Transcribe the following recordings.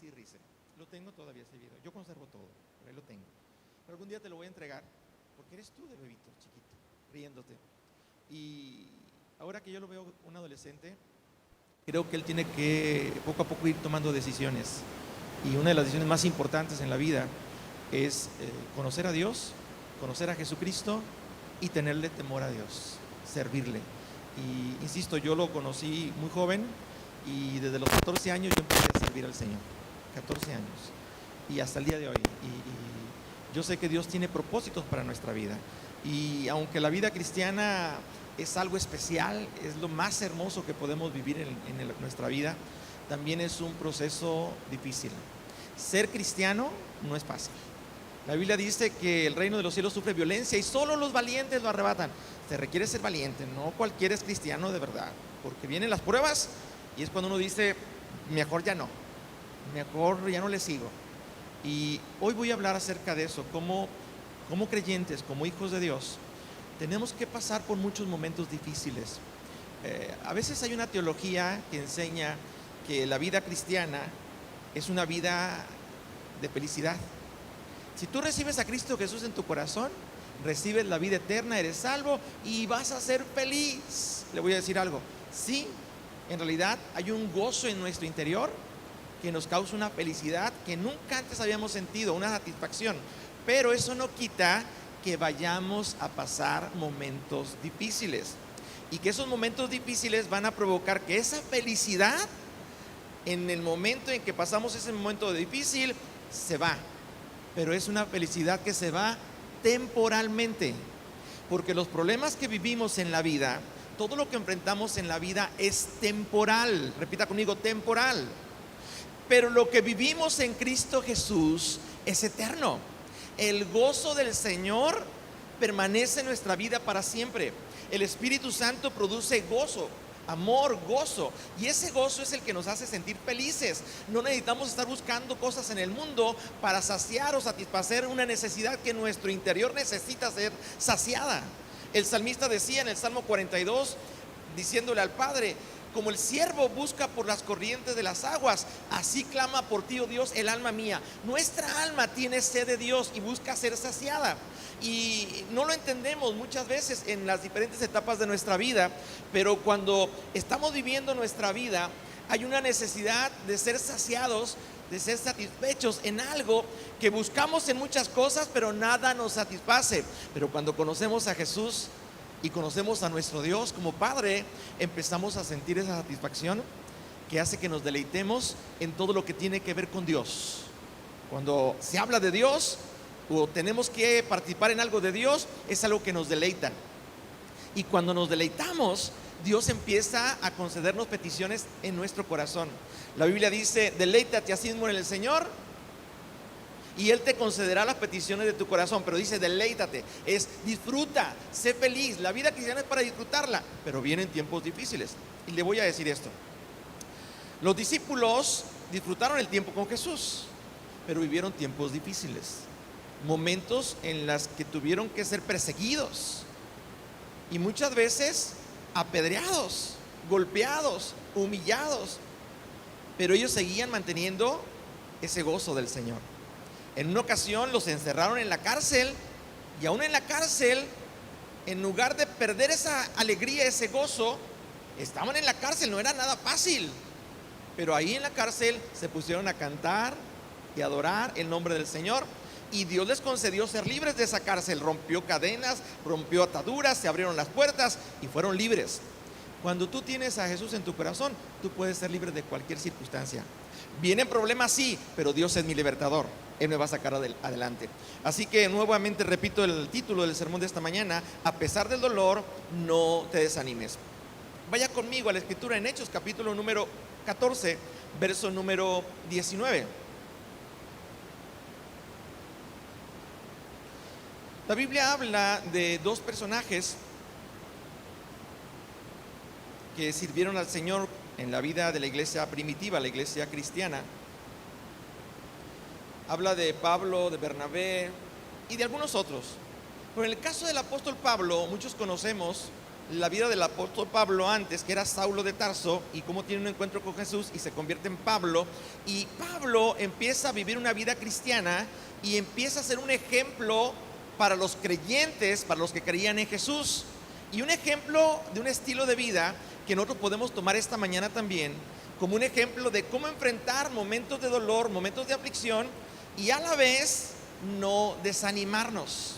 sí, Rice. Lo tengo todavía ese video. Yo conservo todo, pero ahí lo tengo. Pero algún día te lo voy a entregar, porque eres tú de bebito, chiquito, riéndote. Y ahora que yo lo veo un adolescente, creo que él tiene que poco a poco ir tomando decisiones. Y una de las decisiones más importantes en la vida es conocer a Dios, conocer a Jesucristo y tenerle temor a Dios, servirle. Y insisto, yo lo conocí muy joven y desde los 14 años yo empecé a servir al Señor. 14 años. Y hasta el día de hoy. Y yo sé que Dios tiene propósitos para nuestra vida. Y aunque la vida cristiana es algo especial, es lo más hermoso que podemos vivir en nuestra vida, también es un proceso difícil. Ser cristiano no es fácil. La Biblia dice que el reino de los cielos sufre violencia y solo los valientes lo arrebatan. Se requiere ser valiente, no cualquiera es cristiano de verdad, porque vienen las pruebas y es cuando uno dice, mejor ya no le sigo. Y hoy voy a hablar acerca de eso, como creyentes, como hijos de Dios, tenemos que pasar por muchos momentos difíciles. A veces hay una teología que enseña que la vida cristiana es una vida de felicidad. Si tú recibes a Cristo Jesús en tu corazón, recibes la vida eterna, eres salvo y vas a ser feliz. Le voy a decir algo, sí, en realidad hay un gozo en nuestro interior que nos causa una felicidad que nunca antes habíamos sentido, una satisfacción, pero eso no quita que vayamos a pasar momentos difíciles y que esos momentos difíciles van a provocar que esa felicidad, en el momento en que pasamos ese momento difícil, se va, pero es una felicidad que se va temporalmente, porque los problemas que vivimos en la vida, todo lo que enfrentamos en la vida es temporal. Repita conmigo, temporal. Pero lo que vivimos en Cristo Jesús es eterno. El gozo del Señor permanece en nuestra vida para siempre. El Espíritu Santo produce gozo, amor, gozo, y ese gozo es el que nos hace sentir felices. No necesitamos estar buscando cosas en el mundo para saciar o satisfacer una necesidad que nuestro interior necesita ser saciada. El salmista decía en el Salmo 42, diciéndole al Padre, como el siervo busca por las corrientes de las aguas, así clama por ti, oh Dios, el alma mía. Nuestra alma tiene sed de Dios y busca ser saciada. Y no lo entendemos muchas veces en las diferentes etapas de nuestra vida, pero cuando estamos viviendo nuestra vida, hay una necesidad de ser saciados, de ser satisfechos en algo que buscamos en muchas cosas, pero nada nos satisface. Pero cuando conocemos a Jesús y conocemos a nuestro Dios como Padre, empezamos a sentir esa satisfacción que hace que nos deleitemos en todo lo que tiene que ver con Dios. Cuando se habla de Dios o tenemos que participar en algo de Dios, es algo que nos deleita. Y cuando nos deleitamos, Dios empieza a concedernos peticiones en nuestro corazón. La Biblia dice, deleítate a sí mismo en el Señor y Él te concederá las peticiones de tu corazón. Pero dice deleítate, es disfruta, sé feliz. La vida cristiana es para disfrutarla, pero vienen tiempos difíciles. Y le voy a decir esto, los discípulos disfrutaron el tiempo con Jesús, pero vivieron tiempos difíciles, momentos en los que tuvieron que ser perseguidos y muchas veces apedreados, golpeados, humillados, pero ellos seguían manteniendo ese gozo del Señor. En una ocasión los encerraron en la cárcel y aún en la cárcel, en lugar de perder esa alegría, ese gozo, estaban en la cárcel, no era nada fácil, pero ahí en la cárcel se pusieron a cantar y adorar el nombre del Señor y Dios les concedió ser libres de esa cárcel. Rompió cadenas, rompió ataduras, se abrieron las puertas y fueron libres. Cuando tú tienes a Jesús en tu corazón, tú puedes ser libre de cualquier circunstancia. Vienen problemas, sí, pero Dios es mi libertador. Él me va a sacar adelante. Así que nuevamente repito el título del sermón de esta mañana: a pesar del dolor, no te desanimes. Vaya conmigo a la escritura en Hechos, capítulo número 14, verso número 19. La Biblia habla de dos personajes que sirvieron al Señor en la vida de la iglesia primitiva, la iglesia cristiana. Habla de Pablo, de Bernabé y de algunos otros. Pero en el caso del apóstol Pablo, muchos conocemos la vida del apóstol Pablo antes, que era Saulo de Tarso, y cómo tiene un encuentro con Jesús y se convierte en Pablo. Y Pablo empieza a vivir una vida cristiana y empieza a ser un ejemplo para los creyentes, para los que creían en Jesús. Y un ejemplo de un estilo de vida que nosotros podemos tomar esta mañana también, como un ejemplo de cómo enfrentar momentos de dolor, momentos de aflicción, y a la vez no desanimarnos.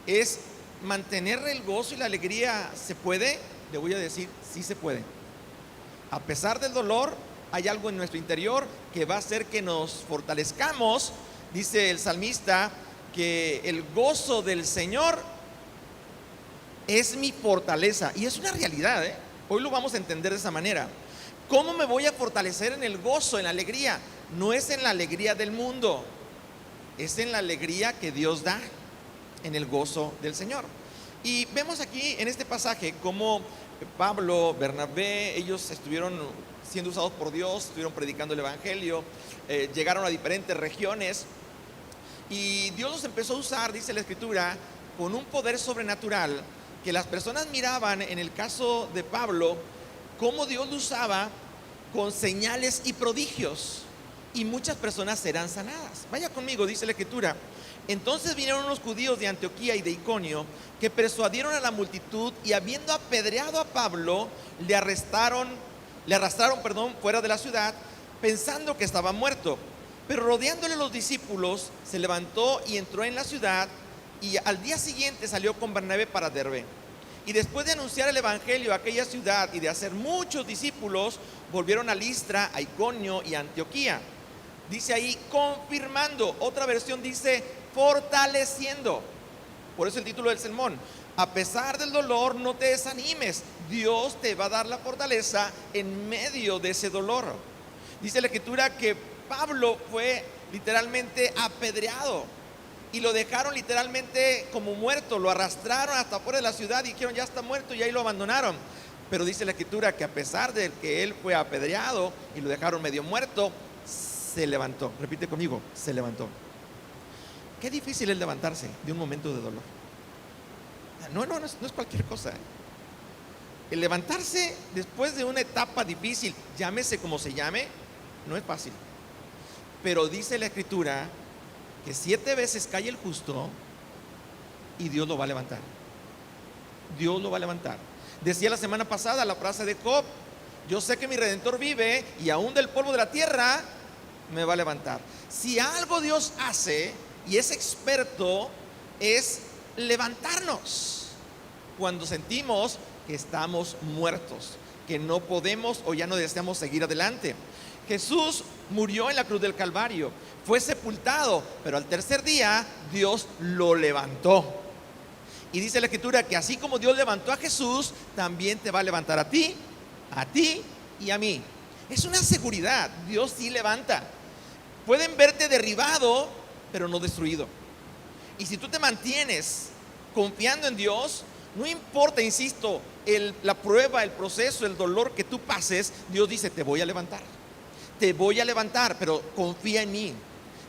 Es mantener el gozo y la alegría. ¿Se puede? Le voy a decir, sí se puede. A pesar del dolor, hay algo en nuestro interior que va a hacer que nos fortalezcamos. Dice el salmista que el gozo del Señor es mi fortaleza. Y es una realidad, ¿eh? Hoy lo vamos a entender de esa manera. ¿Cómo me voy a fortalecer en el gozo, en la alegría? No es en la alegría del mundo, es en la alegría que Dios da, en el gozo del Señor. Y vemos aquí en este pasaje cómo Pablo, Bernabé, ellos estuvieron siendo usados por Dios, estuvieron predicando el evangelio, llegaron a diferentes regiones y Dios los empezó a usar, dice la escritura, con un poder sobrenatural que las personas miraban. En el caso de Pablo, cómo Dios lo usaba con señales y prodigios, y muchas personas serán sanadas. Vaya conmigo, dice la escritura. Entonces vinieron unos judíos de Antioquía y de Iconio que persuadieron a la multitud, y habiendo apedreado a Pablo, le arrastraron, fuera de la ciudad, pensando que estaba muerto. Pero rodeándole los discípulos, se levantó y entró en la ciudad, y al día siguiente salió con Bernabé para Derbe. Y después de anunciar el evangelio a aquella ciudad y de hacer muchos discípulos, volvieron a Listra, a Iconio y a Antioquía. Dice ahí confirmando. Otra versión dice fortaleciendo. Por eso el título del sermón: a pesar del dolor, no te desanimes. Dios te va a dar la fortaleza en medio de ese dolor. Dice la escritura que Pablo fue literalmente apedreado y lo dejaron literalmente como muerto. Lo arrastraron hasta fuera de la ciudad y dijeron ya está muerto, y ahí lo abandonaron. Pero dice la escritura que a pesar de que él fue apedreado y lo dejaron medio muerto, se levantó. Repite conmigo, se levantó. Qué difícil es levantarse de un momento de dolor. No es cualquier cosa. El levantarse después de una etapa difícil, llámese como se llame, no es fácil. Pero dice la escritura que 7 veces cae el justo y Dios lo va a levantar. Dios lo va a levantar. Decía la semana pasada la frase de Job: yo sé que mi Redentor vive y aún del polvo de la tierra me va a levantar. Si algo Dios hace, y es experto, es levantarnos cuando sentimos que estamos muertos, que no podemos o ya no deseamos seguir adelante. Jesús murió en la cruz del Calvario, fue sepultado, pero al tercer día Dios lo levantó. Y dice la escritura que así como Dios levantó a Jesús, también te va a levantar a ti y a mí. Es una seguridad. Dios sí levanta. Pueden verte derribado, pero no destruido. Y si tú te mantienes confiando en Dios, no importa, insisto, la prueba, el proceso, el dolor que tú pases, Dios dice: te voy a levantar. Te voy a levantar, pero confía en mí.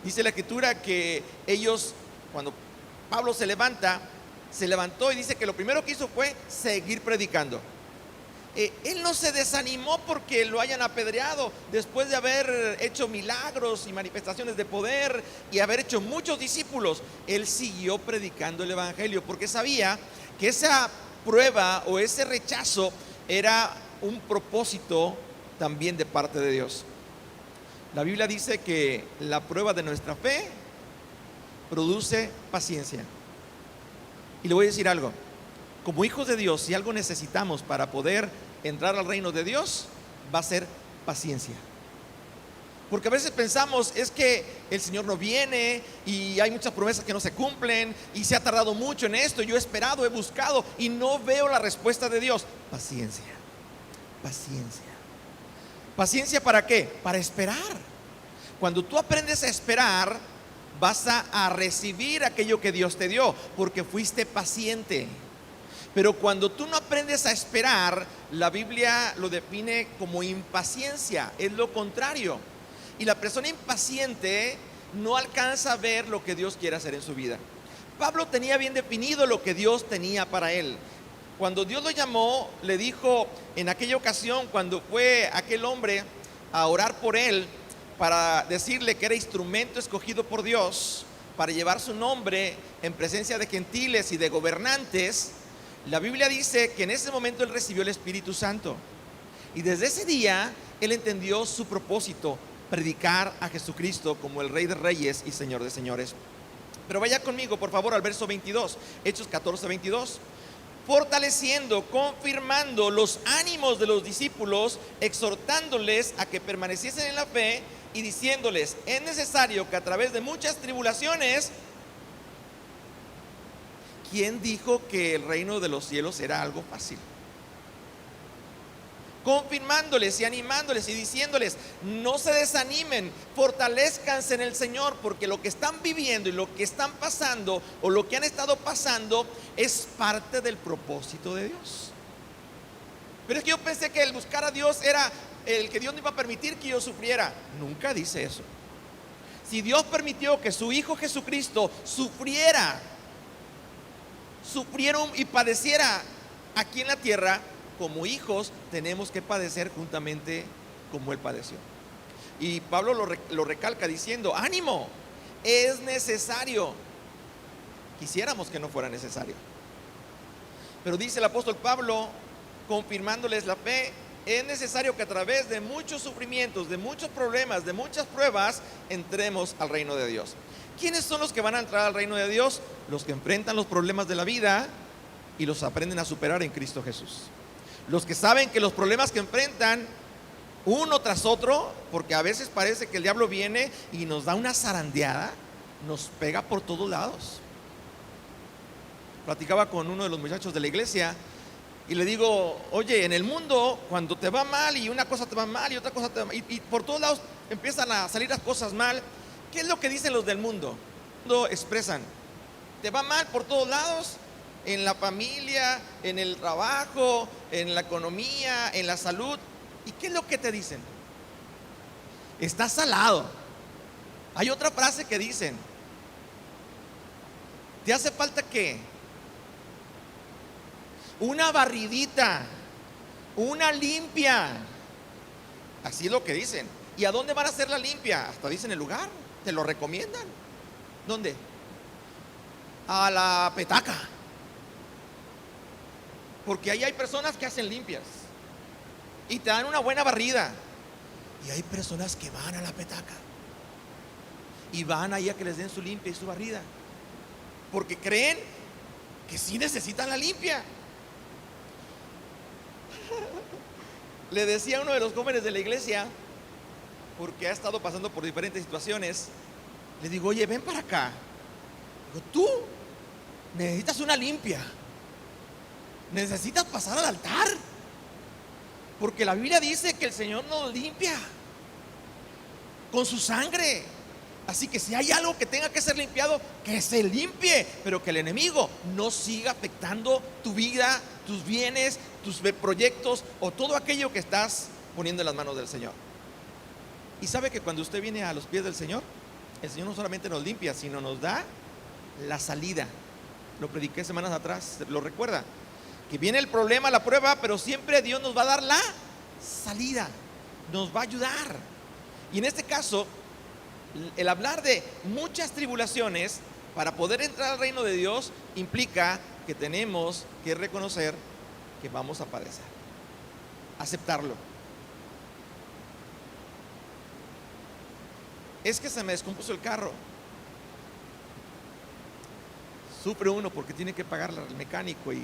Dice la escritura que ellos, cuando Pablo se levantó y dice que lo primero que hizo fue seguir predicando. Él no se desanimó porque lo hayan apedreado. Después de haber hecho milagros y manifestaciones de poder y haber hecho muchos discípulos, él siguió predicando el evangelio, porque sabía que esa prueba o ese rechazo era un propósito también de parte de Dios. La Biblia dice que la prueba de nuestra fe produce paciencia. Y le voy a decir algo: como hijos de Dios, si algo necesitamos para poder entrar al reino de Dios, va a ser paciencia. Porque a veces pensamos, es que el Señor no viene y hay muchas promesas que no se cumplen y se ha tardado mucho en esto, yo he esperado, he buscado y no veo la respuesta de Dios. Paciencia, paciencia. ¿Paciencia para qué? Para esperar. Cuando tú aprendes a esperar, vas a recibir aquello que Dios te dio, porque fuiste paciente. Pero cuando tú no aprendes a esperar, la Biblia lo define como impaciencia, es lo contrario. Y la persona impaciente no alcanza a ver lo que Dios quiere hacer en su vida. Pablo tenía bien definido lo que Dios tenía para él. Cuando Dios lo llamó, le dijo en aquella ocasión, cuando fue aquel hombre a orar por él, para decirle que era instrumento escogido por Dios para llevar su nombre en presencia de gentiles y de gobernantes, la Biblia dice que en ese momento él recibió el Espíritu Santo. Y desde ese día él entendió su propósito: predicar a Jesucristo como el Rey de Reyes y Señor de Señores. Pero vaya conmigo, por favor, al verso 22, Hechos 14, 22. Fortaleciendo, confirmando los ánimos de los discípulos, exhortándoles a que permaneciesen en la fe y diciéndoles: es necesario que a través de muchas tribulaciones. ¿Quién dijo que el reino de los cielos era algo fácil? Confirmándoles y animándoles y diciéndoles: no se desanimen, fortalezcanse en el Señor, porque lo que están viviendo y lo que están pasando o lo que han estado pasando es parte del propósito de Dios. Pero es que yo pensé que el buscar a Dios era el que Dios no iba a permitir que yo sufriera. Nunca dice eso. Si Dios permitió que su Hijo Jesucristo sufriera y padeciera aquí en la tierra, como hijos tenemos que padecer juntamente como Él padeció. Y Pablo lo recalca diciendo: ánimo, es necesario. Quisiéramos que no fuera necesario, pero dice el apóstol Pablo, confirmándoles la fe: es necesario que a través de muchos sufrimientos, de muchos problemas, de muchas pruebas, entremos al reino de Dios. ¿Quiénes son los que van a entrar al reino de Dios? Los que enfrentan los problemas de la vida y los aprenden a superar en Cristo Jesús. Los que saben que los problemas que enfrentan uno tras otro, porque a veces parece que el diablo viene y nos da una zarandeada, nos pega por todos lados. Platicaba con uno de los muchachos de la iglesia y le digo: oye, en el mundo, cuando te va mal y una cosa te va mal y otra cosa te va mal, y por todos lados empiezan a salir las cosas mal, ¿qué es lo que dicen los del mundo? Expresan: te va mal por todos lados, en la familia, en el trabajo, en la economía, en la salud. ¿Y qué es lo que te dicen? Estás salado. Hay otra frase que dicen: ¿te hace falta qué? Una barridita, una limpia. Así es lo que dicen. ¿Y a dónde van a hacer la limpia? Hasta dicen el lugar, te lo recomiendan. ¿Dónde? A la petaca. Porque ahí hay personas que hacen limpias y te dan una buena barrida. Y hay personas que van a la petaca y van ahí a que les den su limpia y su barrida, porque creen que sí necesitan la limpia. Le decía a uno de los jóvenes de la iglesia, porque ha estado pasando por diferentes situaciones, le digo: oye, ven para acá. Digo: tú necesitas una limpia, necesitas pasar al altar, porque la Biblia dice que el Señor nos limpia con su sangre. Así que si hay algo que tenga que ser limpiado, que se limpie, pero que el enemigo no siga afectando tu vida, tus bienes, tus proyectos o todo aquello que estás poniendo en las manos del Señor. Y sabe que cuando usted viene a los pies del Señor, el Señor no solamente nos limpia, sino nos da la salida. Lo prediqué semanas atrás, ¿lo recuerda? Que viene el problema, la prueba, pero siempre Dios nos va a dar la salida, nos va a ayudar. Y en este caso, el hablar de muchas tribulaciones para poder entrar al reino de Dios implica que tenemos que reconocer que vamos a padecer, aceptarlo. Es que se me descompuso el carro. Sufre uno porque tiene que pagar al mecánico y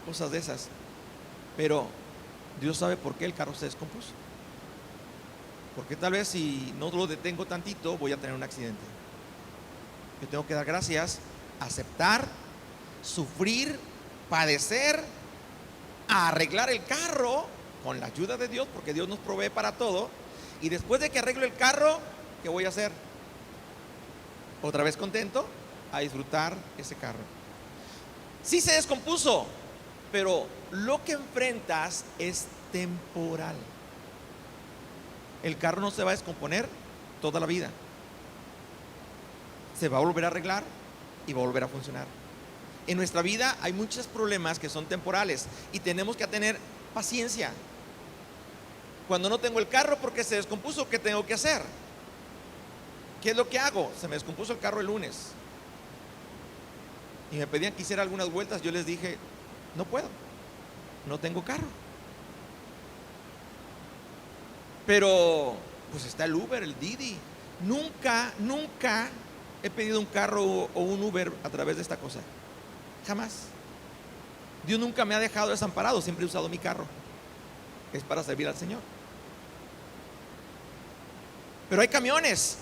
cosas de esas, pero Dios sabe por qué el carro se descompuso. Porque tal vez si no lo detengo tantito voy a tener un accidente. Yo tengo que dar gracias, aceptar, sufrir, padecer, arreglar el carro con la ayuda de Dios, porque Dios nos provee para todo. Y después de que arreglo el carro, ¿qué voy a hacer? Otra vez contento a disfrutar ese carro. Sí se descompuso, pero lo que enfrentas es temporal. El carro no se va a descomponer toda la vida. Se va a volver a arreglar y va a volver a funcionar. En nuestra vida hay muchos problemas que son temporales y tenemos que tener paciencia. Cuando no tengo el carro porque se descompuso, ¿qué tengo que hacer? ¿Qué es lo que hago? Se me descompuso el carro el lunes y me pedían que hiciera algunas vueltas. Yo les dije, no puedo, no tengo carro. Pero pues está el Uber, el Didi. Nunca he pedido un carro o un Uber a través de esta cosa. Jamás. Dios nunca me ha dejado desamparado. Siempre he usado mi carro. Es para servir al Señor. Pero hay camiones.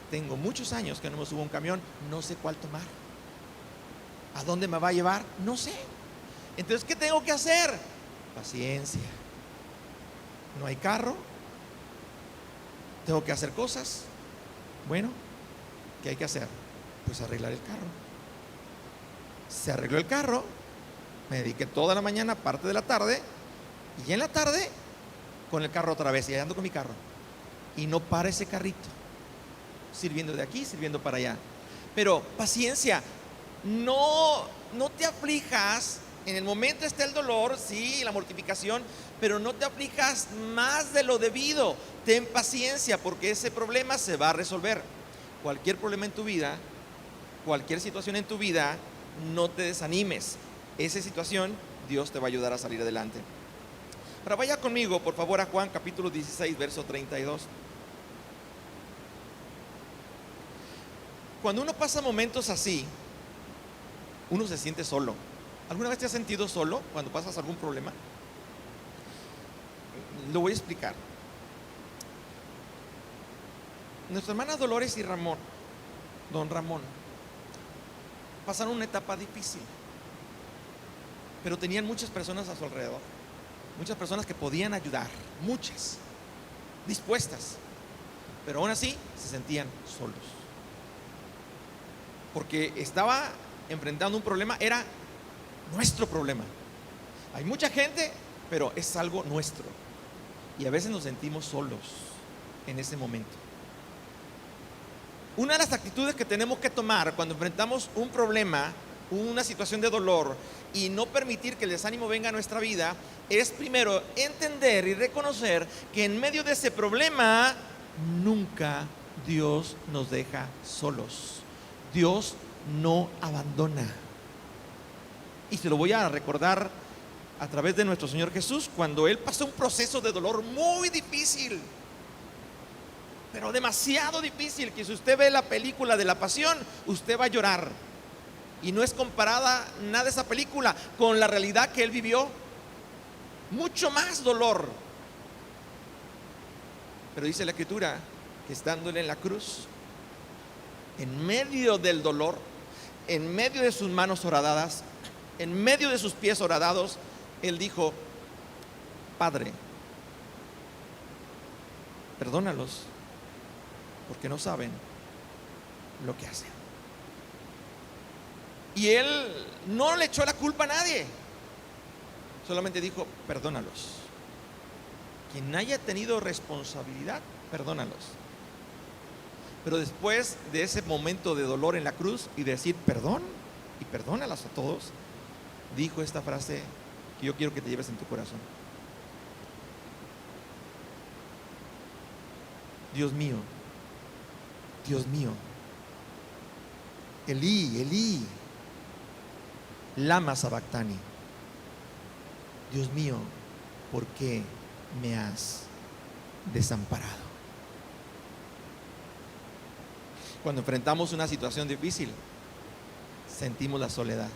Tengo muchos años que no me subo a un camión. No sé cuál tomar. ¿A dónde me va a llevar? No sé. Entonces, ¿qué tengo que hacer? Paciencia. No hay carro. Tengo que hacer cosas. Bueno, ¿qué hay que hacer? Pues arreglar el carro. Se arregló el carro. Me dediqué toda la mañana, parte de la tarde. Y en la tarde, con el carro otra vez. Y ando con mi carro. Y no para ese carrito. Sirviendo de aquí, sirviendo para allá. Pero paciencia. No te aflijas. En el momento está el dolor, sí, la mortificación, pero no te aflijas más de lo debido. Ten paciencia, porque ese problema se va a resolver. Cualquier problema en tu vida, cualquier situación en tu vida, no te desanimes. Esa situación, Dios te va a ayudar a salir adelante. Ahora vaya conmigo, por favor, a Juan capítulo 16, verso 32. Cuando uno pasa momentos así, uno se siente solo. ¿Alguna vez te has sentido solo cuando pasas algún problema? Lo voy a explicar. Nuestra hermana Dolores y don Ramón, pasaron una etapa difícil, pero tenían muchas personas a su alrededor, muchas personas que podían ayudar, muchas, dispuestas, pero aún así se sentían solos, porque estaba enfrentando un problema, era nuestro problema. Hay mucha gente, pero es algo nuestro. Y a veces nos sentimos solos en ese momento. Una de las actitudes que tenemos que tomar cuando enfrentamos un problema, una situación de dolor, y no permitir que el desánimo venga a nuestra vida, es primero entender y reconocer que en medio de ese problema nunca Dios nos deja solos. Dios no abandona. Y se lo voy a recordar a través de nuestro Señor Jesús, cuando Él pasó un proceso de dolor muy difícil, pero demasiado difícil, que si usted ve la película de la Pasión, usted va a llorar. Y no es comparada nada esa película con la realidad que Él vivió. Mucho más dolor. Pero dice la Escritura que estándole en la cruz, en medio del dolor, en medio de sus manos horadadas, en medio de sus pies horadados, Él dijo: Padre, perdónalos, porque no saben lo que hacen. Y Él no le echó la culpa a nadie, solamente dijo: perdónalos. Quien haya tenido responsabilidad, perdónalos. Pero después de ese momento de dolor en la cruz y de decir perdón y perdónalas a todos, dijo esta frase que yo quiero que te lleves en tu corazón: Dios mío, Dios mío, Elí, Elí, lama sabactani. Dios mío, ¿por qué me has desamparado? Cuando enfrentamos una situación difícil, sentimos la soledad.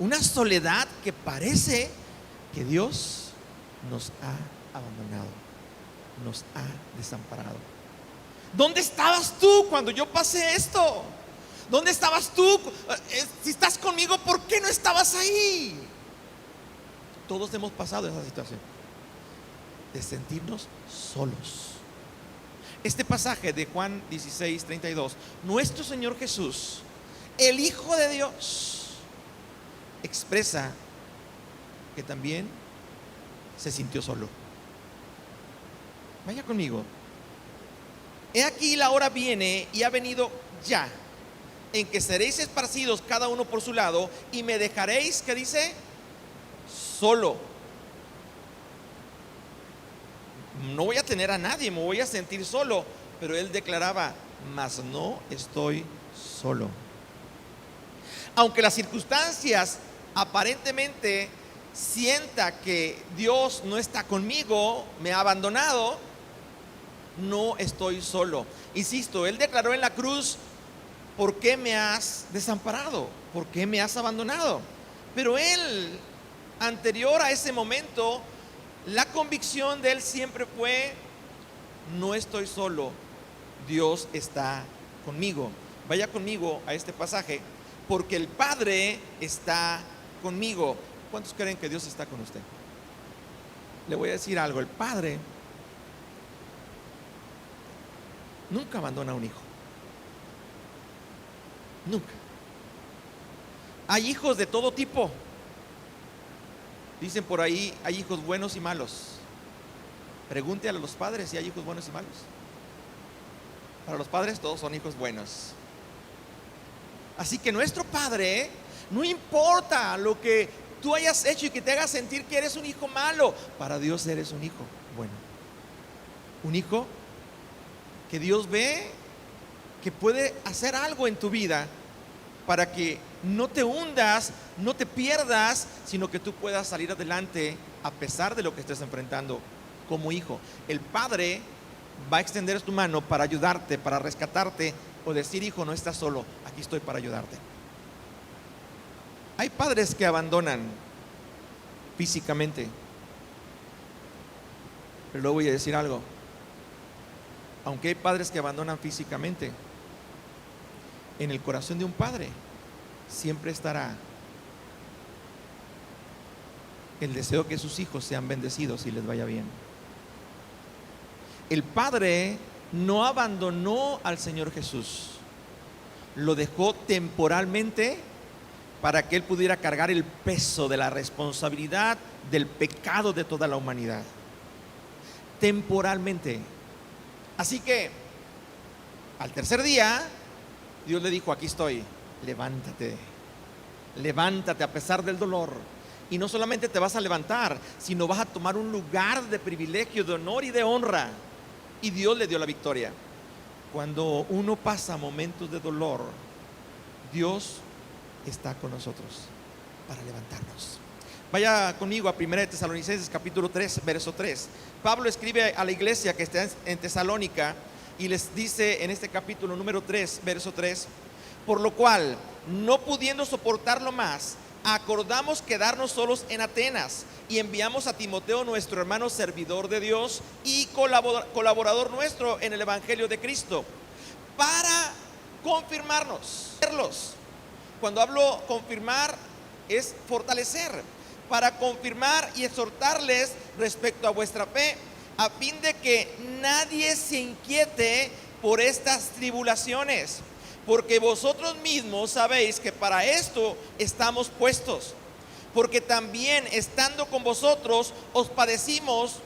Una soledad que parece que Dios nos ha abandonado, nos ha desamparado. ¿Dónde estabas tú cuando yo pasé esto? ¿Dónde estabas tú? Si estás conmigo, ¿por qué no estabas ahí? Todos hemos pasado esa situación de sentirnos solos. Este pasaje de Juan 16, 32, nuestro Señor Jesús, el Hijo de Dios, expresa que también se sintió solo. Vaya conmigo. He aquí la hora viene y ha venido ya, en que seréis esparcidos cada uno por su lado y me dejaréis, ¿qué dice? Solo. No voy a tener a nadie, me voy a sentir solo. Pero él declaraba, mas no estoy solo. Aunque las circunstancias aparentemente sienta que Dios no está conmigo, me ha abandonado, no estoy solo. Insisto, él declaró en la cruz, ¿por qué me has desamparado? ¿Por qué me has abandonado? Pero él, anterior a ese momento, la convicción de él siempre fue, no estoy solo, Dios está conmigo. Vaya conmigo a este pasaje, porque el Padre está conmigo. ¿Cuántos creen que Dios está con usted? Le voy a decir algo, el Padre nunca abandona a un hijo. Nunca. Hay hijos de todo tipo. Dicen por ahí, hay hijos buenos y malos. Pregúntale a los padres si hay hijos buenos y malos. Para los padres todos son hijos buenos. Así que nuestro Padre, no importa lo que tú hayas hecho y que te haga sentir que eres un hijo malo, para Dios eres un hijo bueno. Un hijo que Dios ve que puede hacer algo en tu vida para que no te hundas, no te pierdas, sino que tú puedas salir adelante a pesar de lo que estés enfrentando como hijo. El Padre va a extender tu mano para ayudarte, para rescatarte, o decir, hijo, no estás solo, aquí estoy para ayudarte. Hay padres que abandonan físicamente, pero luego voy a decir algo. Aunque hay padres que abandonan físicamente, en el corazón de un padre siempre estará el deseo que sus hijos sean bendecidos y les vaya bien. El Padre no abandonó al Señor Jesús, lo dejó temporalmente para que Él pudiera cargar el peso de la responsabilidad del pecado de toda la humanidad. Temporalmente. Así que al tercer día Dios le dijo, aquí estoy, levántate, levántate a pesar del dolor. Y no solamente te vas a levantar, sino vas a tomar un lugar de privilegio, de honor y de honra. Y Dios le dio la victoria. Cuando uno pasa momentos de dolor, Dios está con nosotros para levantarnos. Vaya conmigo a 1 de Tesalonicenses capítulo 3, verso 3. Pablo escribe a la iglesia que está en Tesalónica y les dice en este capítulo número 3, verso 3, por lo cual, no pudiendo soportarlo más, acordamos quedarnos solos en Atenas y enviamos a Timoteo, nuestro hermano servidor de Dios y colaborador nuestro en el Evangelio de Cristo, para confirmarnos. Cuando hablo confirmar es fortalecer, para confirmar y exhortarles respecto a vuestra fe, a fin de que nadie se inquiete por estas tribulaciones, porque vosotros mismos sabéis que para esto estamos puestos, porque también estando con vosotros os predecimos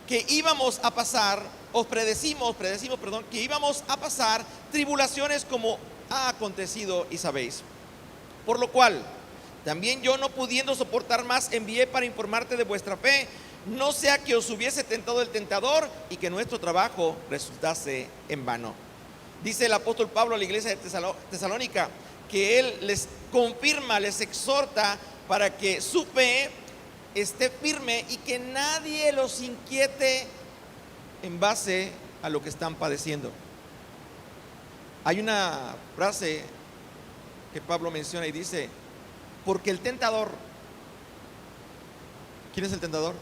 que íbamos a pasar tribulaciones como ha acontecido y sabéis. Por lo cual, también yo, no pudiendo soportar más, envié para informarte de vuestra fe, no sea que os hubiese tentado el tentador y que nuestro trabajo resultase en vano. Dice el apóstol Pablo a la iglesia de Tesalónica que él les confirma, les exhorta para que su fe esté firme y que nadie los inquiete en base a lo que están padeciendo. Hay una frase que Pablo menciona y dice, porque el tentador, ¿quién es el tentador?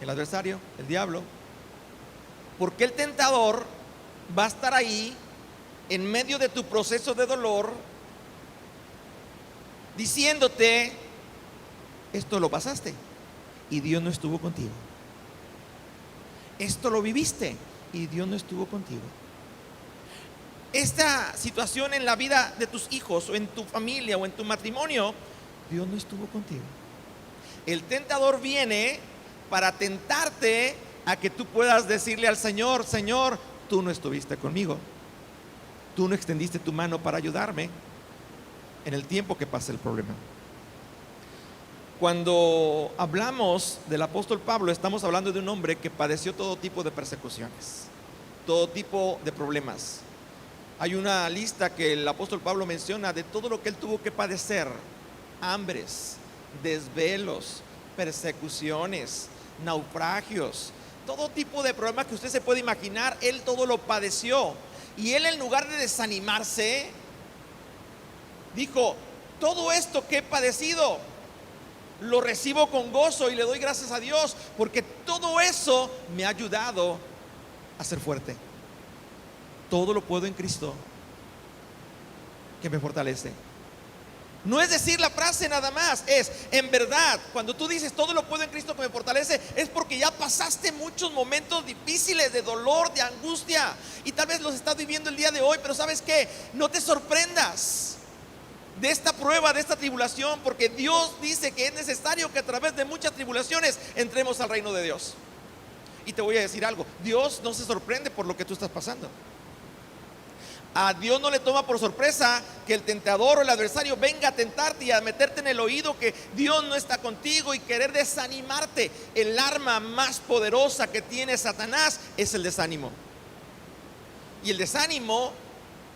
El adversario, el diablo. Porque el tentador va a estar ahí en medio de tu proceso de dolor, diciéndote, esto lo pasaste y Dios no estuvo contigo. Esto lo viviste y Dios no estuvo contigo. Esta situación en la vida de tus hijos o en tu familia o en tu matrimonio, Dios no estuvo contigo. El tentador viene para tentarte a que tú puedas decirle al Señor, Señor, tú no estuviste conmigo. Tú no extendiste tu mano para ayudarme en el tiempo que pasa el problema. Cuando hablamos del apóstol Pablo, estamos hablando de un hombre que padeció todo tipo de persecuciones, todo tipo de problemas. Hay una lista que el apóstol Pablo menciona de todo lo que él tuvo que padecer: hambres, desvelos, persecuciones, naufragios, todo tipo de problemas que usted se puede imaginar. Él todo lo padeció, y él, en lugar de desanimarse, dijo: todo esto que he padecido lo recibo con gozo y le doy gracias a Dios, porque todo eso me ha ayudado a ser fuerte. Todo lo puedo en Cristo que me fortalece. No es decir la frase nada más, es en verdad, cuando tú dices todo lo puedo en Cristo que me fortalece, es porque ya pasaste muchos momentos difíciles de dolor, de angustia, y tal vez los estás viviendo el día de hoy. Pero ¿sabes qué? No te sorprendas de esta prueba, de esta tribulación, porque Dios dice que es necesario que a través de muchas tribulaciones entremos al reino de Dios. Y te voy a decir algo: Dios no se sorprende por lo que tú estás pasando. A Dios no le toma por sorpresa que el tentador o el adversario venga a tentarte y a meterte en el oído que Dios no está contigo y querer desanimarte. El arma más poderosa que tiene Satanás es el desánimo. Y el desánimo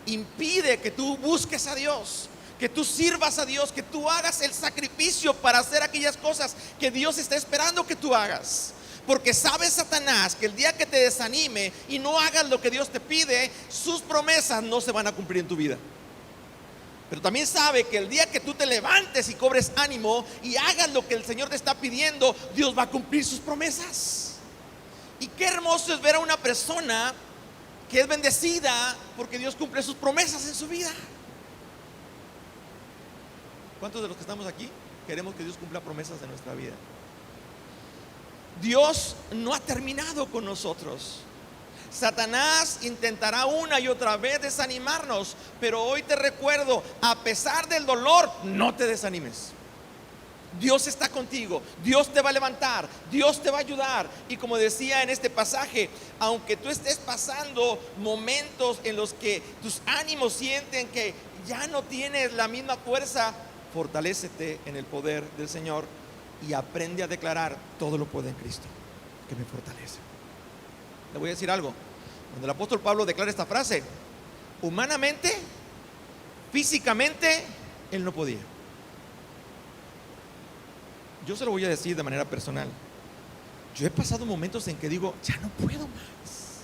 impide que tú busques a Dios, que tú sirvas a Dios, que tú hagas el sacrificio para hacer aquellas cosas que Dios está esperando que tú hagas. Porque sabe Satanás que el día que te desanime y no hagas lo que Dios te pide, sus promesas no se van a cumplir en tu vida. Pero también sabe que el día que tú te levantes y cobres ánimo y hagas lo que el Señor te está pidiendo, Dios va a cumplir sus promesas. Y qué hermoso es ver a una persona que es bendecida porque Dios cumple sus promesas en su vida. ¿Cuántos de los que estamos aquí queremos que Dios cumpla promesas en nuestra vida? Dios no ha terminado con nosotros. Satanás intentará una y otra vez desanimarnos, pero hoy te recuerdo: a pesar del dolor, no te desanimes. Dios está contigo, Dios te va a levantar, Dios te va a ayudar. Y como decía en este pasaje, aunque tú estés pasando momentos en los que tus ánimos sienten que ya no tienes la misma fuerza, fortalécete en el poder del Señor y aprende a declarar: todo lo puedo en Cristo que me fortalece. Le voy a decir algo: cuando el apóstol Pablo declara esta frase, humanamente, físicamente, él no podía. Yo se lo voy a decir de manera personal. Yo he pasado momentos en que digo: ya no puedo más.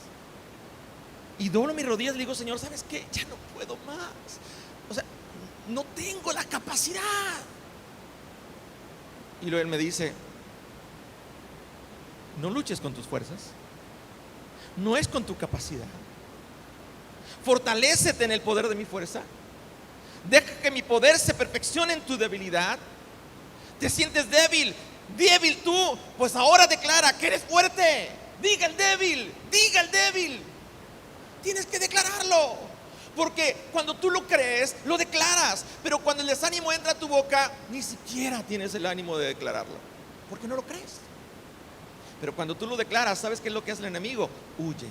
Y doblo mis rodillas y le digo: Señor, ¿sabes qué? Ya no puedo más. O sea, no tengo la capacidad. Y luego él me dice: no luches con tus fuerzas, no es con tu capacidad. Fortalécete en el poder de mi fuerza. Deja que mi poder se perfeccione en tu debilidad. Te sientes débil, débil tú, pues ahora declara que eres fuerte. Diga el débil, diga el débil. Tienes que declararlo. Porque cuando tú lo crees, lo declaras. Pero cuando el desánimo entra a tu boca, ni siquiera tienes el ánimo de declararlo, porque no lo crees. Pero cuando tú lo declaras, ¿sabes qué es lo que hace el enemigo? Huye.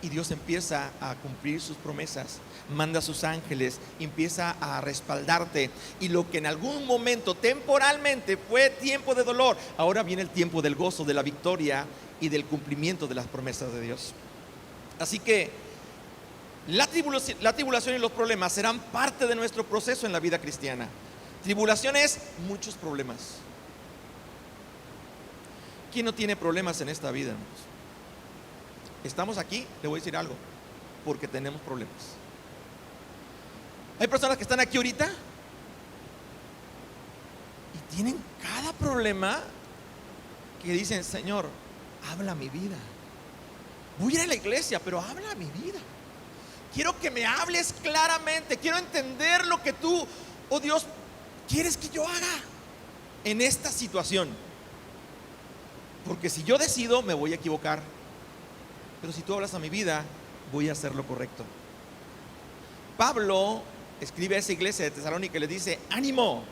Y Dios empieza a cumplir sus promesas, manda a sus ángeles, empieza a respaldarte. Y lo que en algún momento temporalmente fue tiempo de dolor, ahora viene el tiempo del gozo, de la victoria y del cumplimiento de las promesas de Dios. Así que la tribulación y los problemas serán parte de nuestro proceso en la vida cristiana. Tribulación es muchos problemas. ¿Quién no tiene problemas en esta vida, hermanos? Estamos aquí, le voy a decir algo, porque tenemos problemas. Hay personas que están aquí ahorita y tienen cada problema que dicen: Señor, habla mi vida. Voy a ir a la iglesia, pero habla mi vida. Quiero que me hables claramente. Quiero entender lo que tú, oh Dios, quieres que yo haga en esta situación. Porque si yo decido, me voy a equivocar. Pero si tú hablas a mi vida, voy a hacer lo correcto. Pablo escribe a esa iglesia de Tesalónica y le dice: ánimo,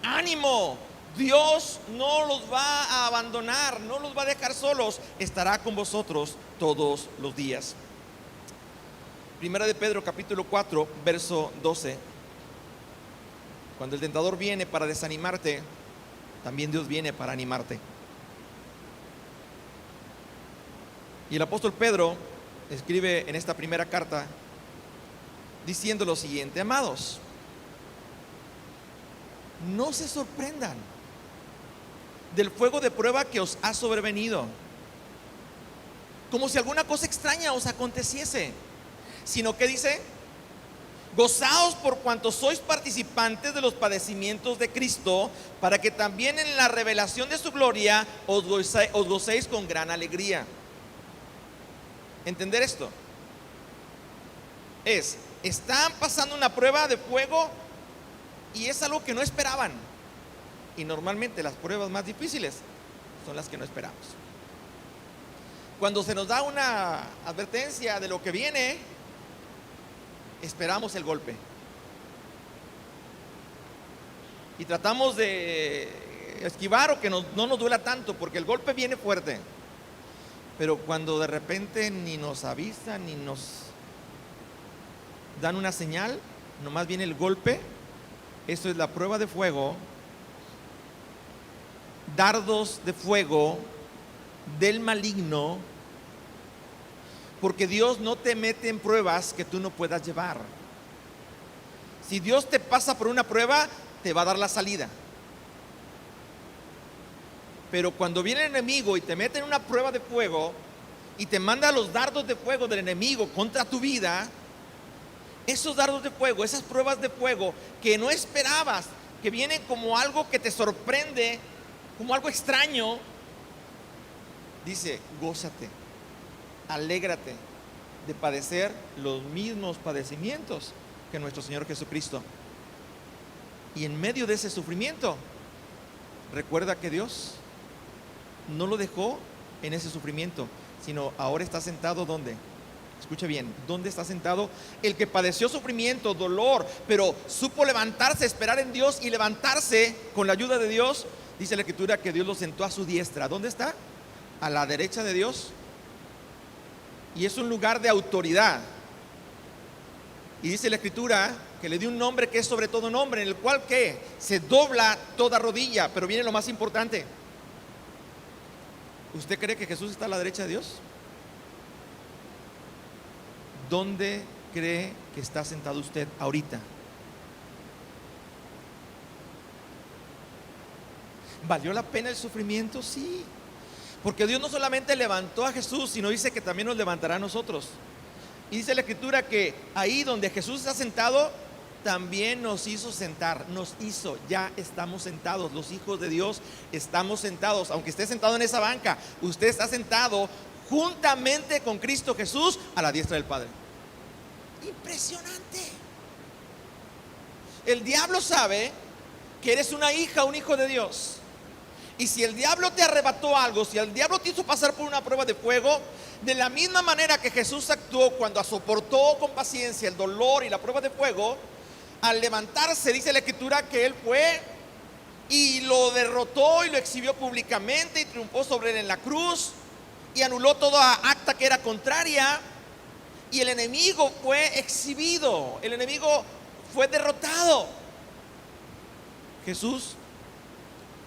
ánimo. Dios no los va a abandonar, no los va a dejar solos. Estará con vosotros todos los días. Primera de Pedro capítulo 4, verso 12. Cuando el tentador viene para desanimarte, también Dios viene para animarte. Y el apóstol Pedro escribe en esta primera carta diciendo lo siguiente: amados, no se sorprendan del fuego de prueba que os ha sobrevenido, como si alguna cosa extraña os aconteciese, sino que dice: gozaos por cuanto sois participantes de los padecimientos de Cristo, para que también en la revelación de su gloria os gocéis con gran alegría. Entender esto están pasando una prueba de fuego y es algo que no esperaban. Y normalmente las pruebas más difíciles son las que no esperamos. Cuando se nos da una advertencia de lo que viene, esperamos el golpe y tratamos de esquivar o que no nos duela tanto, porque el golpe viene fuerte. Pero cuando de repente ni nos avisan ni nos dan una señal, nomás viene el golpe, eso es la prueba de fuego, dardos de fuego del maligno, porque Dios no te mete en pruebas que tú no puedas llevar. Si Dios te pasa por una prueba, te va a dar la salida. Pero cuando viene el enemigo y te mete en una prueba de fuego y te manda los dardos de fuego del enemigo contra tu vida, esos dardos de fuego, esas pruebas de fuego que no esperabas, que vienen como algo que te sorprende, como algo extraño, dice: gózate, alégrate de padecer los mismos padecimientos que nuestro Señor Jesucristo. Y en medio de ese sufrimiento, recuerda que Dios no lo dejó en ese sufrimiento, sino ahora está sentado ¿dónde? Escuche bien, ¿dónde está sentado? El que padeció sufrimiento, dolor, pero supo levantarse, esperar en Dios y levantarse con la ayuda de Dios. Dice la Escritura que Dios lo sentó a su diestra. ¿Dónde está? A la derecha de Dios. Y es un lugar de autoridad. Y dice la Escritura que le dio un nombre que es sobre todo nombre, en el cual ¿qué? Se dobla toda rodilla. Pero viene lo más importante. ¿Usted cree que Jesús está a la derecha de Dios? ¿Dónde cree que está sentado usted ahorita? ¿Valió la pena el sufrimiento? Sí. Porque Dios no solamente levantó a Jesús, sino dice que también nos levantará a nosotros. Y dice la Escritura que ahí donde Jesús está sentado, también nos hizo sentar. Ya estamos sentados. Los hijos de Dios estamos sentados. Aunque esté sentado en esa banca, usted está sentado juntamente con Cristo Jesús a la diestra del Padre. Impresionante. El diablo sabe que eres una hija, un hijo de Dios. Y si el diablo te arrebató algo, si el diablo te hizo pasar por una prueba de fuego, de la misma manera que Jesús actuó cuando soportó con paciencia el dolor y la prueba de fuego, al levantarse, dice la Escritura que él fue y lo derrotó y lo exhibió públicamente y triunfó sobre él en la cruz y anuló toda acta que era contraria, y el enemigo fue exhibido, el enemigo fue derrotado. Jesús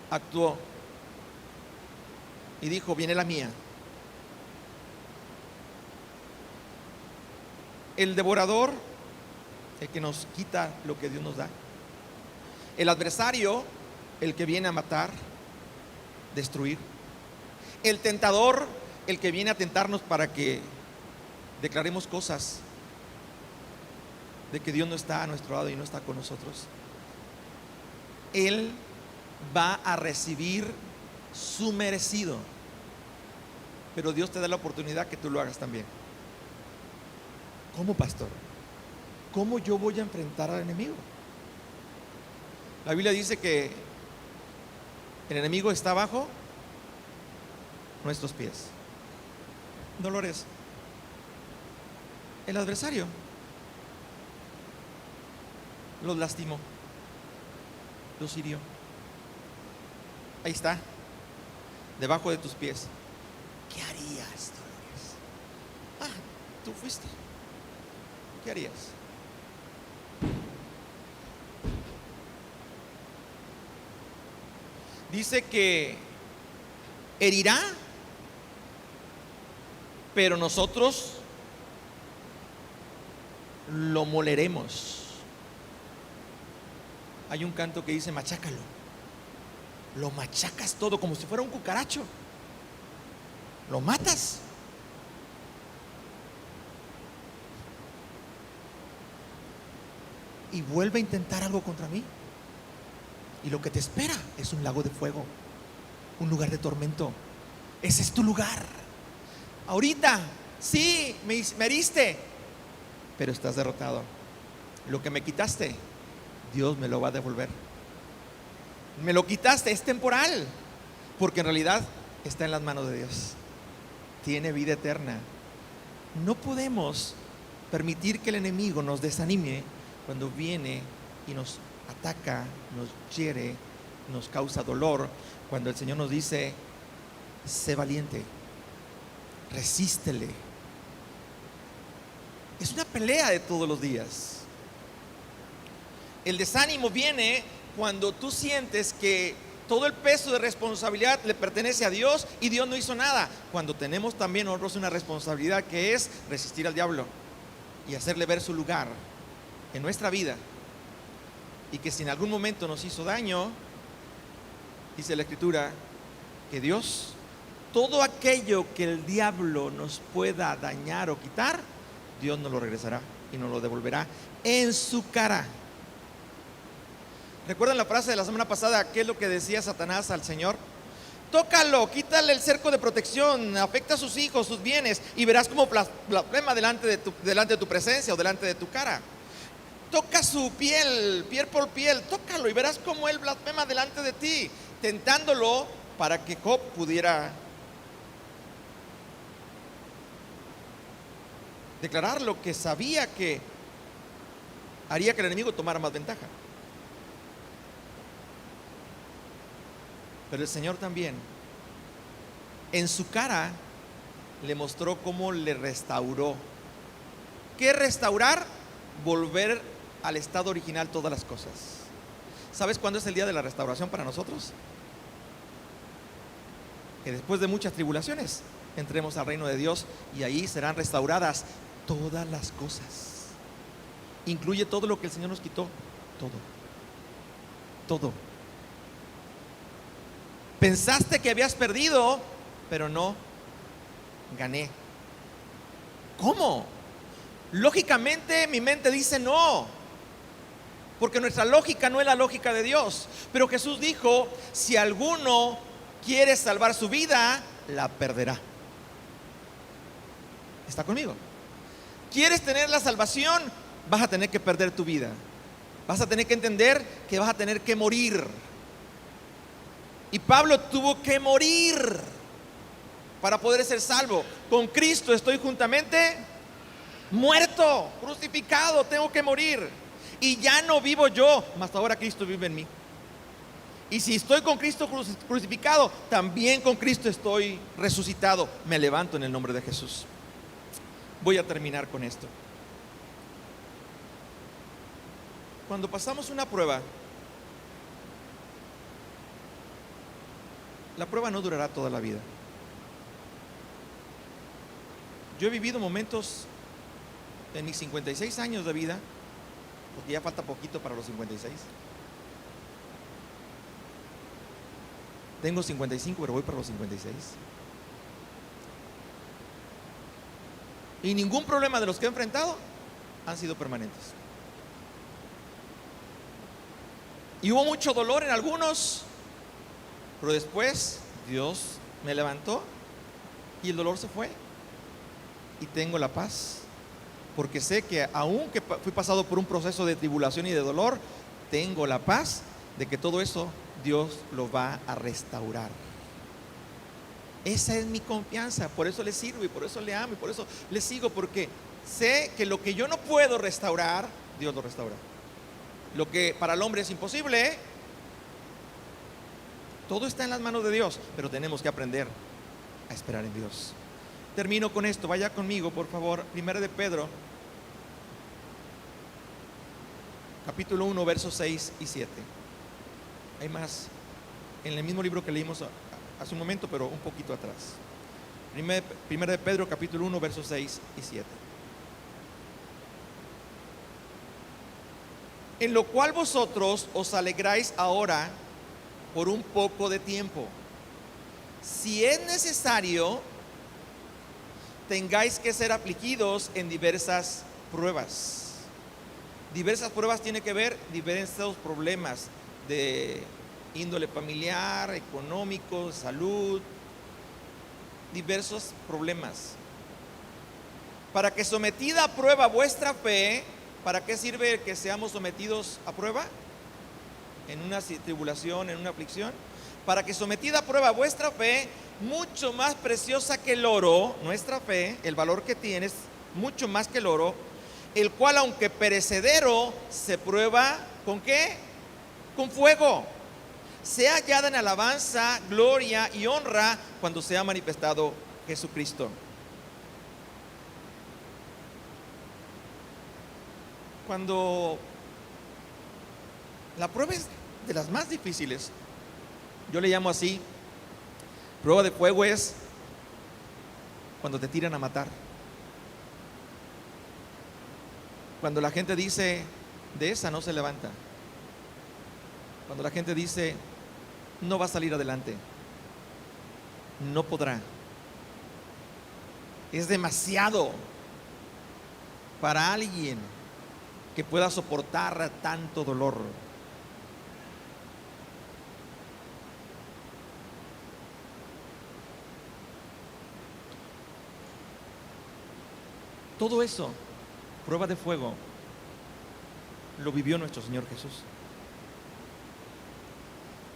actuó y dijo: viene la mía. El devorador, el que nos quita lo que Dios nos da. El adversario, el que viene a matar, destruir. El tentador, el que viene a tentarnos para que declaremos cosas de que Dios no está a nuestro lado y no está con nosotros. Él va a recibir su merecido, pero Dios te da la oportunidad que tú lo hagas también. ¿Cómo, pastor? ¿Cómo yo voy a enfrentar al enemigo? La Biblia dice que el enemigo está bajo nuestros pies. Dolores, el adversario los lastimó, los hirió. Ahí está, debajo de tus pies. ¿Qué harías, Dolores? Tú fuiste. ¿qué harías? Dice que herirá, pero nosotros lo moleremos. Hay un canto que dice: machácalo. Lo machacas todo como si fuera un cucaracho. Lo matas. Y vuelve a intentar algo contra mí. Y lo que te espera es un lago de fuego, un lugar de tormento. Ese es tu lugar. Ahorita, sí, me heriste, pero estás derrotado. Lo que me quitaste, Dios me lo va a devolver. Me lo quitaste, es temporal, porque en realidad está en las manos de Dios. Tiene vida eterna. No podemos permitir que el enemigo nos desanime cuando viene y nos ataca, nos hiere, nos causa dolor. Cuando el Señor nos dice: sé valiente, resístele. Es una pelea de todos los días. El desánimo viene cuando tú sientes que todo el peso de responsabilidad le pertenece a Dios y Dios no hizo nada. Cuando tenemos también nosotros una responsabilidad, que es resistir al diablo y hacerle ver su lugar en nuestra vida. Y que si en algún momento nos hizo daño, dice la Escritura, que Dios, todo aquello que el diablo nos pueda dañar o quitar, Dios nos lo regresará y nos lo devolverá en su cara. ¿Recuerdan la frase de la semana pasada? ¿Qué es lo que decía Satanás al Señor? Tócalo, quítale el cerco de protección, afecta a sus hijos, sus bienes, y verás como blasfema delante de tu presencia o delante de tu cara. Toca su piel, piel por piel, tócalo y verás cómo él blasfema delante de ti, tentándolo para que Job pudiera declarar lo que sabía que haría que el enemigo tomara más ventaja. Pero el Señor también en su cara le mostró cómo le restauró. ¿Qué restaurar? Volver al estado original todas las cosas. ¿Sabes cuándo es el día de la restauración para nosotros? Que después de muchas tribulaciones entremos al reino de Dios y ahí serán restauradas todas las cosas. Incluye todo lo que el Señor nos quitó. Todo. Pensaste que habías perdido, pero no, gané. ¿Cómo? Lógicamente mi mente dice no, porque nuestra lógica no es la lógica de Dios. Pero Jesús dijo: si alguno quiere salvar su vida, la perderá. ¿Está conmigo? ¿Quieres tener la salvación? Vas a tener que perder tu vida. Vas a tener que entender que vas a tener que morir. Y Pablo tuvo que morir para poder ser salvo. Con Cristo estoy juntamente muerto, crucificado, tengo que morir. Y ya no vivo yo, mas ahora Cristo vive en mí. Y si estoy con Cristo crucificado, también con Cristo estoy resucitado. Me levanto en el nombre de Jesús. Voy a terminar con esto. Cuando pasamos una prueba, la prueba no durará toda la vida. Yo he vivido momentos en mis 56 años de vida, porque ya falta poquito para los 56. Tengo 55, pero voy para los 56. Y ningún problema de los que he enfrentado han sido permanentes. Y hubo mucho dolor en algunos, pero después Dios me levantó y el dolor se fue. Y tengo la paz, porque sé que aunque fui pasado por un proceso de tribulación y de dolor, tengo la paz de que todo eso Dios lo va a restaurar. Esa es mi confianza, por eso le sirvo y por eso le amo y por eso le sigo, porque sé que lo que yo no puedo restaurar, Dios lo restaura. Lo que para el hombre es imposible, todo está en las manos de Dios, pero tenemos que aprender a esperar en Dios. Termino con esto, vaya conmigo por favor, 1 de Pedro capítulo 1, versos 6 y 7. Hay más en el mismo libro que leímos hace un momento, pero un poquito atrás. Primera de Pedro, capítulo 1, versos 6 y 7. En lo cual vosotros os alegráis ahora por un poco de tiempo, si es necesario, tengáis que ser afligidos en diversas pruebas. Diversas pruebas tiene que ver diversos problemas de índole familiar, económico, salud, diversos problemas. Para que sometida a prueba vuestra fe, ¿para qué sirve que seamos sometidos a prueba? En una tribulación, en una aflicción. Para que sometida a prueba vuestra fe, mucho más preciosa que el oro, nuestra fe, el valor que tiene es mucho más que el oro, el cual aunque perecedero, se prueba ¿con qué? Con fuego, sea hallada en alabanza, gloria y honra cuando sea manifestado Jesucristo. Cuando la prueba es de las más difíciles, yo le llamo así, prueba de fuego es cuando te tiran a matar. Cuando la gente dice, de esa no se levanta. Cuando la gente dice, no va a salir adelante, no podrá. Es demasiado para alguien que pueda soportar tanto dolor. Todo eso, prueba de fuego, lo vivió nuestro Señor Jesús.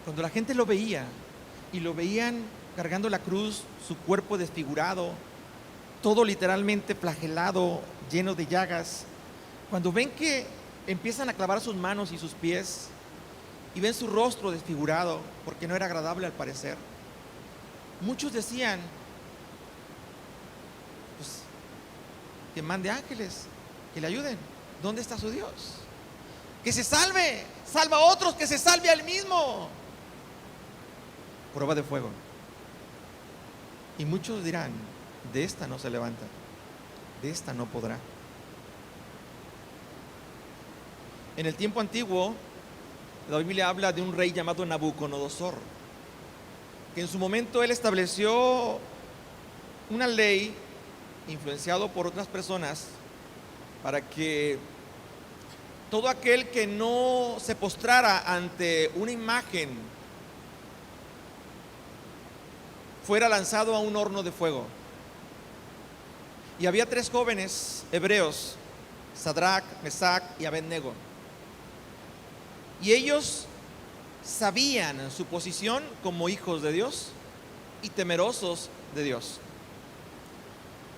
Cuando la gente lo veía y lo veían cargando la cruz, su cuerpo desfigurado, todo literalmente flagelado, lleno de llagas, cuando ven que empiezan a clavar sus manos y sus pies y ven su rostro desfigurado porque no era agradable al parecer, muchos decían, pues que mande ángeles que le ayuden. ¿Dónde está su Dios? Que se salve, salva a otros, que se salve a él mismo. Prueba de fuego. Y muchos dirán, de esta no se levanta, de esta no podrá. En el tiempo antiguo, la Biblia habla de un rey llamado Nabucodonosor, que en su momento él estableció una ley, influenciado por otras personas, para que todo aquel que no se postrara ante una imagen fuera lanzado a un horno de fuego. Y había 3 jóvenes hebreos, Sadrach, Mesach y Abednego. Y ellos sabían su posición como hijos de Dios y temerosos de Dios.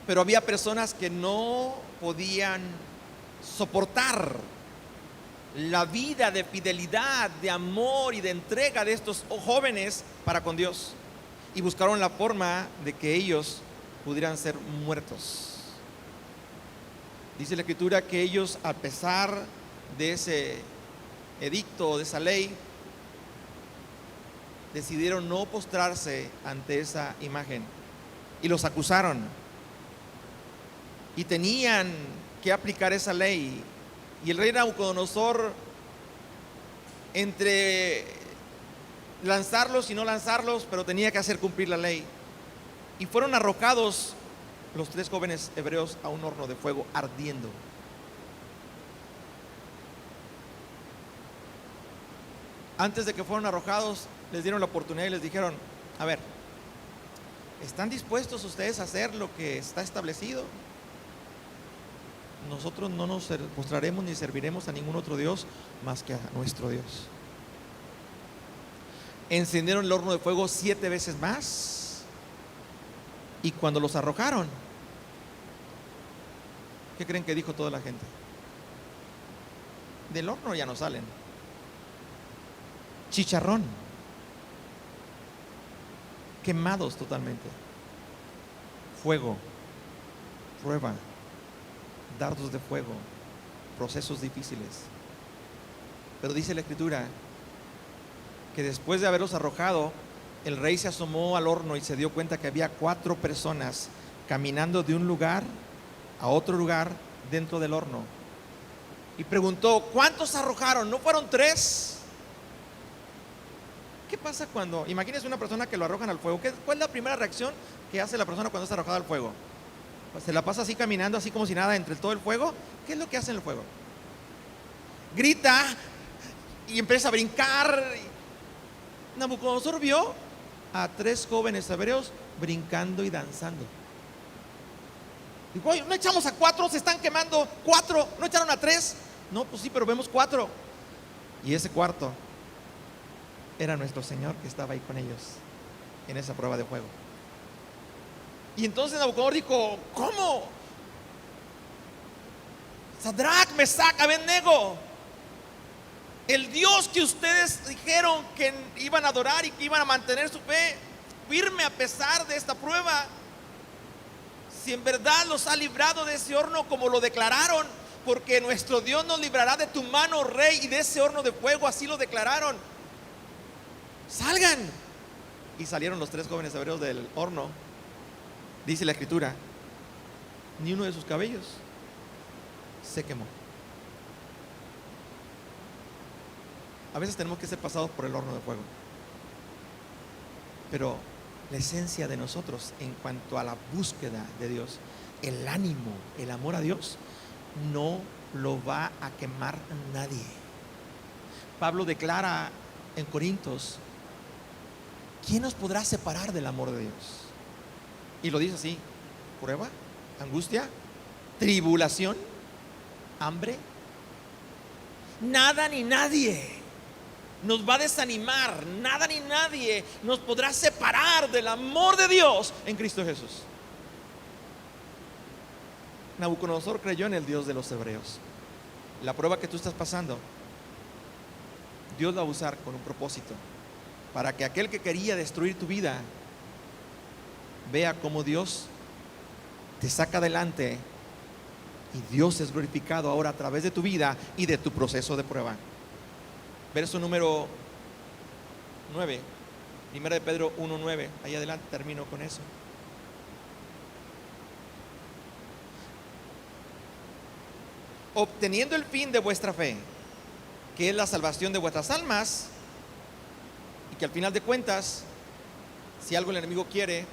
Pero había personas que no podían soportar la vida de fidelidad, de amor y de entrega de estos jóvenes para con Dios. Y buscaron la forma de que ellos pudieran ser muertos. Dice la Escritura que ellos, a pesar de ese edicto, de esa ley, decidieron no postrarse ante esa imagen y los acusaron. Y tenían que aplicar esa ley. Y el rey Nabucodonosor, entre lanzarlos y no lanzarlos, pero tenía que hacer cumplir la ley. Y fueron arrojados los 3 jóvenes hebreos a un horno de fuego ardiendo. Antes de que fueron arrojados, les dieron la oportunidad y les dijeron, a ver, ¿están dispuestos ustedes a hacer lo que está establecido? Nosotros no nos postraremos ni serviremos a ningún otro Dios más que a nuestro Dios. Encendieron el horno de fuego 7 veces más. Y cuando los arrojaron, ¿qué creen que dijo toda la gente? Del horno ya no salen. Chicharrón. Quemados totalmente. Fuego. Prueba. Dardos de fuego, procesos difíciles. Pero dice la Escritura que después de haberlos arrojado, el rey se asomó al horno y se dio cuenta que había 4 personas caminando de un lugar a otro lugar dentro del horno. Y preguntó: ¿cuántos arrojaron? ¿No fueron 3? ¿Qué pasa cuando, imagínense una persona que lo arrojan al fuego? ¿Cuál es la primera reacción que hace la persona cuando es arrojada al fuego? Pues se la pasa así caminando, así como si nada, entre todo el fuego. ¿Qué es lo que hace en el fuego? Grita y empieza a brincar. Nabucodonosor vio a 3 jóvenes hebreos brincando y danzando. Dijo: oye, ¿no echamos a 4? Se están quemando 4. ¿No echaron a 3? No, pues sí, pero vemos 4. Y ese cuarto era nuestro Señor, que estaba ahí con ellos en esa prueba de fuego. Y entonces Nabucodonosor dijo: ¿cómo? Sadrach, Mesach, Abednego, el Dios que ustedes dijeron que iban a adorar y que iban a mantener su fe firme a pesar de esta prueba, si en verdad los ha librado de ese horno como lo declararon, porque nuestro Dios nos librará de tu mano, rey, y de ese horno de fuego, así lo declararon, salgan. Y salieron los 3 jóvenes hebreos del horno. Dice la Escritura, ni uno de sus cabellos se quemó. A veces tenemos que ser pasados por el horno de fuego, pero la esencia de nosotros en cuanto a la búsqueda de Dios, el ánimo, el amor a Dios, no lo va a quemar nadie. Pablo declara en Corintios: ¿quién nos podrá separar del amor de Dios? Y lo dice así: prueba, angustia, tribulación, hambre. Nada ni nadie nos va a desanimar, nada ni nadie nos podrá separar del amor de Dios en Cristo Jesús. Nabucodonosor creyó en el Dios de los hebreos. La prueba que tú estás pasando, Dios la va a usar con un propósito, para que aquel que quería destruir tu vida vea cómo Dios te saca adelante y Dios es glorificado ahora a través de tu vida y de tu proceso de prueba. Verso número 9, 1 de Pedro 1:9. Ahí adelante termino con eso. Obteniendo el fin de vuestra fe, que es la salvación de vuestras almas, y que al final de cuentas, si algo el enemigo quiere,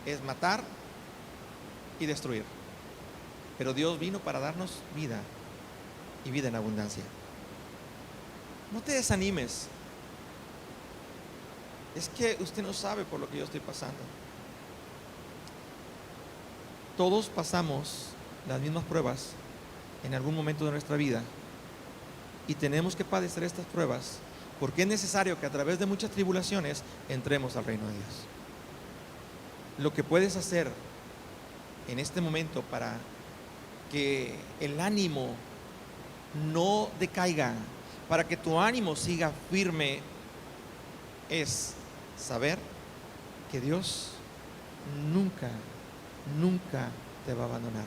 es matar y destruir. Pero Dios vino para darnos vida y vida en abundancia. No te desanimes. Es que usted no sabe por lo que yo estoy pasando. Todos pasamos las mismas pruebas en algún momento de nuestra vida, y tenemos que padecer estas pruebas porque es necesario que a través de muchas tribulaciones entremos al reino de Dios. Lo que puedes hacer en este momento para que el ánimo no decaiga, para que tu ánimo siga firme, es saber que Dios nunca te va a abandonar.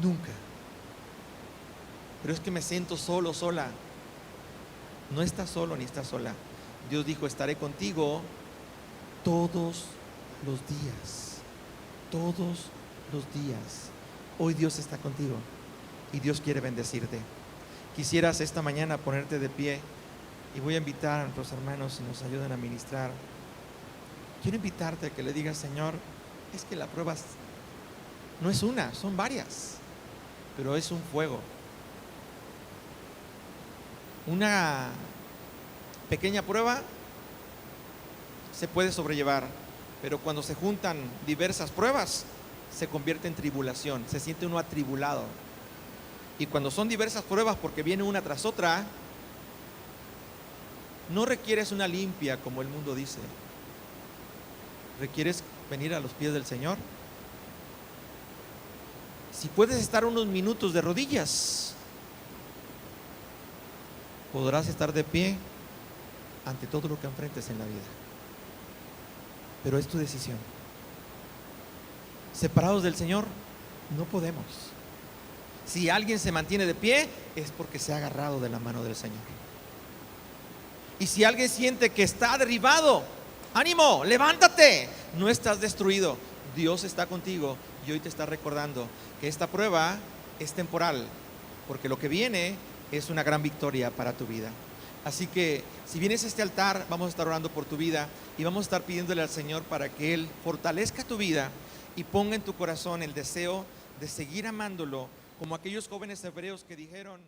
Nunca. Pero es que me siento solo, sola. No estás solo ni estás sola. Dios dijo: estaré contigo todos los días. Todos los días. Hoy Dios está contigo y Dios quiere bendecirte. Quisieras esta mañana ponerte de pie, y voy a invitar a nuestros hermanos si nos ayudan a ministrar. Quiero invitarte a que le digas: Señor, es que la prueba no es una, son varias, pero es un fuego. Una pequeña prueba se puede sobrellevar, pero cuando se juntan diversas pruebas, se convierte en tribulación, se siente uno atribulado. Y cuando son diversas pruebas, porque viene una tras otra, no requieres una limpia como el mundo dice. Requieres venir a los pies del Señor. Si puedes estar unos minutos de rodillas, podrás estar de pie ante todo lo que enfrentes en la vida. Pero es tu decisión. Separados del Señor, no podemos. Si alguien se mantiene de pie, es porque se ha agarrado de la mano del Señor. Y si alguien siente que está derribado, ánimo, levántate, no estás destruido. Dios está contigo y hoy te está recordando que esta prueba es temporal, porque lo que viene es una gran victoria para tu vida. Así que si vienes a este altar, vamos a estar orando por tu vida y vamos a estar pidiéndole al Señor para que Él fortalezca tu vida y ponga en tu corazón el deseo de seguir amándolo, como aquellos jóvenes hebreos que dijeron: